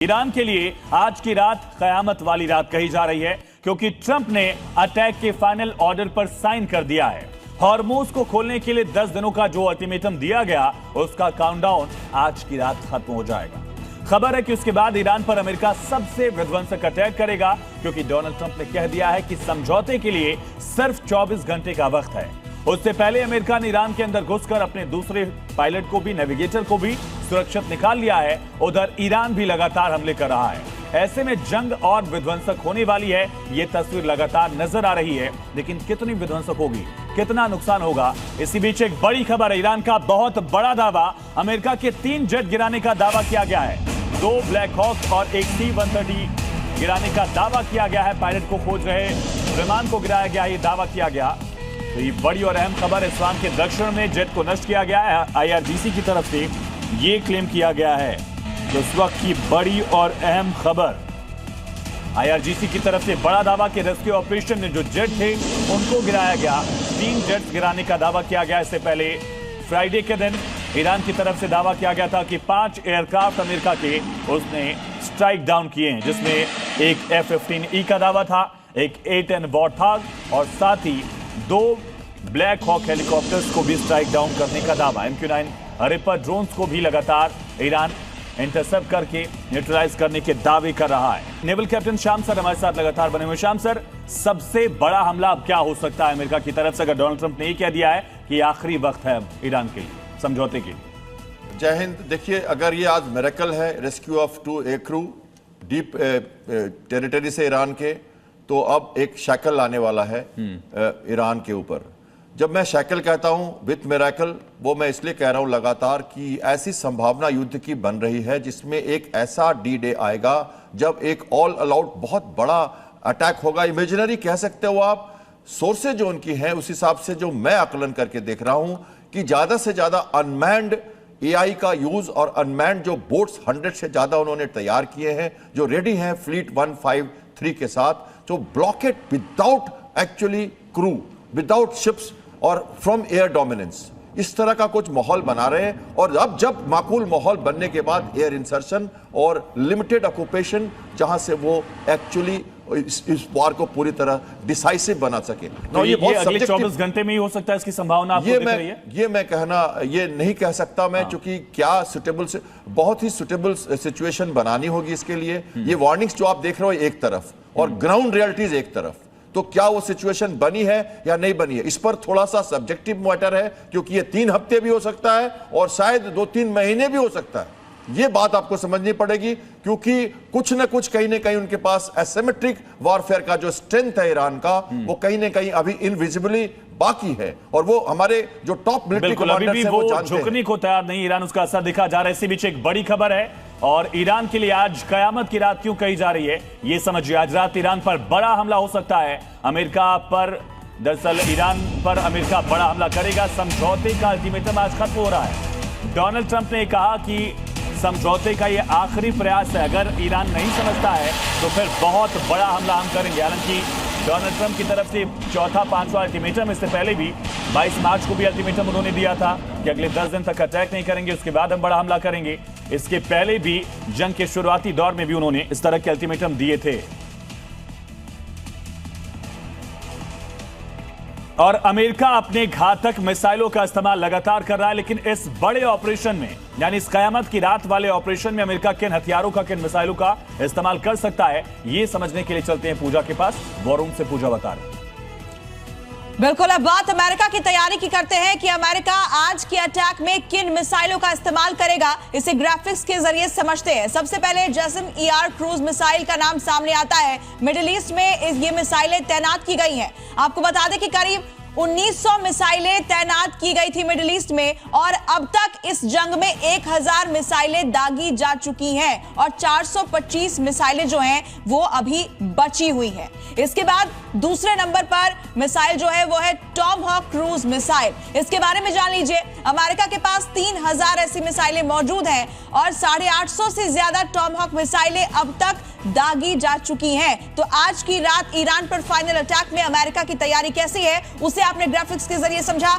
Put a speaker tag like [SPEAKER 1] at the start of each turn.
[SPEAKER 1] Iran के लिए आज की रात कयामत वाली रात कही जा रही है क्योंकि ट्रंप ने अटैक के फाइनल ऑर्डर पर साइन कर दिया है। हॉर्मुज को खोलने के लिए 10 दिनों का जो अल्टीमेटम दिया गया उसका काउंटडाउन आज की रात खत्म हो जाएगा। खबर है कि उसके बाद ईरान पर अमेरिका सबसे विध्वंसक अटैक करेगा क्योंकि डोनाल्ड ट्रंप ने कह दिया है कि समझौते के लिए सिर्फ 24 घंटे का वक्त है। उससे पहले अमेरिका ने ईरान के अंदर घुसकर अपने दूसरे पायलट को भी, नेविगेटर को भी सुरक्षित निकाल लिया है। उधर ईरान भी लगातार हमले कर रहा है। ऐसे में जंग और विध्वंसक होने वाली है। ये तस्वीर लगातार नजर आ रही है, लेकिन कितनी विध्वंसक होगी, कितना नुकसान होगा। इसी बीच एक बड़ी खबर है, ईरान का बहुत बड़ा दावा, अमेरिका के 3 जेट गिराने का दावा किया गया है। 2 ब्लैक हॉक और एक C-130 गिराने का दावा किया गया है। पायलट को खोज रहे विमान को गिराया गया, ये दावा किया गया। तो ये बड़ी और अहम खबर, इस्लाम के दक्षिण में जेट को नष्ट किया गया है। IRGC की तरफ से ये क्लेम किया गया है। तो इस वक्त की बड़ी और अहम खबर, IRGC की तरफ से बड़ा दावा कि रेस्क्यू ऑपरेशन में जो जेट थे उनको गिराया गया। 3 जेट गिराने का दावा किया गया। इससे पहले फ्राइडे के दिन ईरान की तरफ से दावा किया गया था कि 5 एयरक्राफ्ट अमेरिका के उसने स्ट्राइक डाउन किए हैं, जिसमें एक F-15E का दावा था, एक A-10 वॉर्थॉग और साथ ही 2 ब्लैक हॉक हेलीकॉप्टर्स को भी स्ट्राइक डाउन करने का दावा। MQ-9 रिपर ड्रोन्स को भी लगातार ईरान इंटरसेप्ट करके न्यूट्रलाइज करने के दावे कर रहा है। नेवल कैप्टन शाम सर हमारे साथ लगातार बने हुए। शाम सर, सबसे बड़ा हमला अब क्या हो सकता है अमेरिका की तरफ से, अगर डोनाल्ड ट्रंप ने ये कह दिया है कि आखिरी वक्त है ईरान के लिए समझौते के लिए?
[SPEAKER 2] जय हिंद। देखिए, अगर ये आज मिरेकल है, rescue of 2 aircrew deep territory से ईरान के, तो अब एक शैकल आने वाला है ईरान के ऊपर। जब मैं शैकल कहता हूं विथ मिरेकल, वो मैं इसलिए कह रहा हूं लगातार कि ऐसी संभावना युद्ध की बन रही है जिसमें एक ऐसा D-Day आएगा जब एक ऑल अलाउट बहुत बड़ा अटैक होगा। इमेजिनरी कह सकते हो आप। सोर्सेज जो उनकी हैं उस हिसाब से जो मैं आकलन करके देख रहा हूं कि ज्यादा से ज्यादा अनमैन्ड AI का यूज और अनमैन्ड जो बोट्स 100 से ज्यादा उन्होंने तैयार किए हैं, जो रेडी हैं फ्लीट 153 के साथ, जो blockade without actually crew, without ships और फ्रॉम एयर डोमिनेंस, इस तरह का कुछ माहौल बना रहे हैं। और अब जब माकूल माहौल बनने के बाद एयर इंसर्शन और लिमिटेड ऑक्यूपेशन, जहां से वो एक्चुअली इस वार को पूरी तरह डिसाइसिव बना सके।
[SPEAKER 1] तो ये अगले 24 घंटे में ही हो सकता है, इसकी संभावना आपको दिख रही है?
[SPEAKER 2] ये मैं कहना ये नहीं कह सकता मैं, क्योंकि क्या सुटेबल से बहुत ही सुटेबल सिचुएशन बनानी होगी इसके लिए। ये वार्निंग्स जो आप देख रहे हो एक तरफ और ग्राउंड रियलिटीज एक तरफ, तो क्या वो सिचुएशन बनी है या नहीं बनी है, इस पर थोड़ा सा सब्जेक्टिव मैटर है, क्योंकि ये 3 हफ्ते भी हो सकता है और शायद 2-3 महीने भी हो सकता है। ये बात आपको समझनी पड़ेगी, क्योंकि कुछ न कुछ कहीं न कहीं उनके पास एसिमेट्रिक वॉरफेयर का जो स्ट्रेंथ है ईरान का, वो कहीं न कहीं अभी इनविजिबली बाकी है। और वो हमारे जो टॉप मिलिट्री कमांडर्स हैं वो जानते हैं।
[SPEAKER 1] झुकने को तैयार नहीं ईरान, उसका असर दिखा जा रहा है। इसी बीच एक बड़ी खबर है, और ईरान के लिए आज कयामत की रात क्यों कही जा रही है ये समझिए। आज रात ईरान पर बड़ा हमला हो सकता है अमेरिका पर। दरअसल ईरान पर अमेरिका बड़ा हमला करेगा। समझौते का अल्टीमेटम आज खत्म हो रहा है। डोनाल्ड ट्रंप ने कहा कि समझौते का ये आखिरी प्रयास है, अगर ईरान नहीं समझता है तो फिर बहुत बड़ा हमला हम करेंगे। हालांकि डोनाल्ड ट्रंप की तरफ से चौथा 5वां अल्टीमेटम, इससे पहले भी 22 मार्च को भी अल्टीमेटम उन्होंने दिया था कि अगले 10 दिन तक अटैक नहीं करेंगे, उसके बाद हम बड़ा हमला करेंगे। इसके पहले भी जंग के शुरुआती दौर में भी उन्होंने इस तरह के अल्टीमेटम दिए थे। और अमेरिका अपने घातक मिसाइलों का इस्तेमाल लगातार कर रहा है, लेकिन इस बड़े ऑपरेशन में, यानी इस कयामत की रात वाले ऑपरेशन में अमेरिका किन हथियारों का, किन मिसाइलों का इस्तेमाल कर सकता है, ये समझने के लिए चलते हैं पूजा के पास। वॉर रूम से पूजा बता रही।
[SPEAKER 3] बिल्कुल, अब बात अमेरिका की तैयारी की करते हैं कि अमेरिका आज के अटैक में किन मिसाइलों का इस्तेमाल करेगा। इसे ग्राफिक्स के जरिए समझते हैं। सबसे पहले JASSM ER क्रूज मिसाइल का नाम सामने आता है। मिडिल ईस्ट में ये मिसाइलें तैनात की गई हैं। आपको बता दें कि करीब 1900 मिसाइलें तैनात की गई थी मिडिल ईस्ट में, और अब तक इस जंग में 1000 मिसाइलें दागी जा चुकी हैं और 425 मिसाइलें जो हैं वो अभी बची हुई हैं। इसके बाद दूसरे नंबर पर मिसाइल जो है वो है टॉमहॉक क्रूज मिसाइल। इसके बारे में जान लीजिए। अमेरिका के पास 3000 ऐसी मिसाइलें मौजूद हैं और 850 से ज्यादा टॉमहॉक मिसाइलें अब तक दागी जा चुकी हैं। तो आज की रात ईरान पर फाइनल अटैक में अमेरिका की तैयारी कैसी है उसे आपने ग्राफिक्स के जरिए समझा।